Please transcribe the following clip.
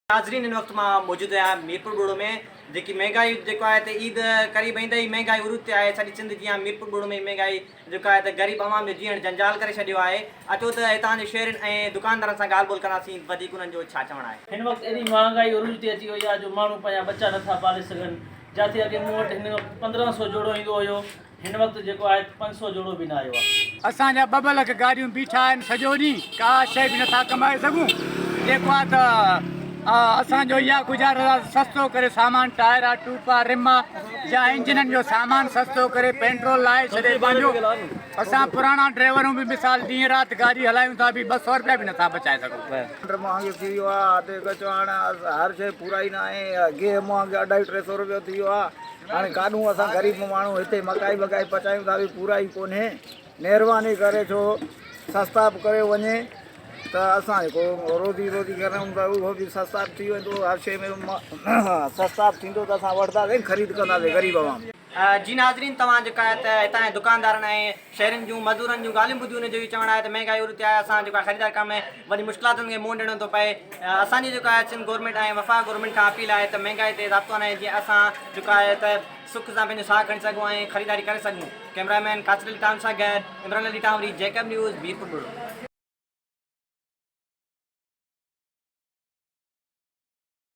नाज़रीन इन वक्त मां मौजूद आहियां मीरपुर ॻोड़ में जेकी महंगाई जेको आहे त ईद क़रीब ईंदे ई महंगाई उरूज ते आहे। सॼी सिंध जीअं मीरपुर ॻोड़ में महंगाई जेको आहे त ग़रीब अवाम जो जीअण जंजाल करे छॾियो आहे। अचो त हितां जे शहरनि ऐं दुकानदारनि सां ॻाल्हि ॿोल कंदासीं वधीक उन्हनि जो छा चवणु आहे। हिन वक़्तु एॾी महांगाई उरूज ते अची वई आहे जो माण्हू पंहिंजा बच्चा नथा पाले सघनि। जिथे अॻे मूं वटि हिन वक़्तु 1500 जोड़ो ईंदो हुयो, हिन वक़्तु जेको आहे 500 जोड़ो बि न आयो आहे। असांजा 2 लख गाड़ियूं बीठा आहिनि, सॼो ॾींहुं का शइ बि नथा कमाए सघूं। जेको आहे त असांजो इहा गुज़ारिश आहे, सस्तो करे सामान टायरा टूपा रिमा या इंजननि जो सामान सस्तो करे पेट्रोल लाहे छॾे पंहिंजो। असां पुराणा ड्राइवरूं बि मिसाल ॾींहुं राति गाॾी हलायूं था बि 200 रुपया बि नथा बचाए सघूं। महांगी थी वियो आहे, अधु कचो हाणे हर शइ पूरा ई न आहे। गिह महांगी 250-300 रुपयो थी वियो आहे। हाणे काॾूं असां ग़रीब माण्हू हिते मकाई वकाई पचायूं था बि पूरा ई कोन्हे। महिरबानी करे छो सस्ता बि करे वञे त असां जेको रोज़ी करूं था उहो बि सस्ता बि थी वेंदो। हर शइ में सस्ता बि थींदो त असां वठंदासीं, ख़रीद कंदासीं ग़रीब अवाम। जी नाज़रीन, तव्हां जेका आहे त हितां जे दुकानदारनि ऐं शहरनि जूं मज़दूरनि जूं ॻाल्हियूं ॿुधियूं, उनजो इहो चवणु आहे त महांगाई उरूज ते आहे। असां जेका ख़रीदार कम में वॾी मुश्किलातुनि खे मुंहुं ॾियणो थो पए। असांजी जेका आहे सिंध गवर्नमेंट ऐं वफ़ा गवर्नमेंट खां अपील आहे त महांगाई ते ज़ाब्तो आणे जीअं असां जेका आहे त सुख सां पंहिंजो साहु खणी सघूं ऐं ख़रीदारी करे सघूं। कैमरामैन कासिर अली टाउन सां गॾु इमरान अली टावरी, जैकब न्यूज़, मीरपुर ॻोड़।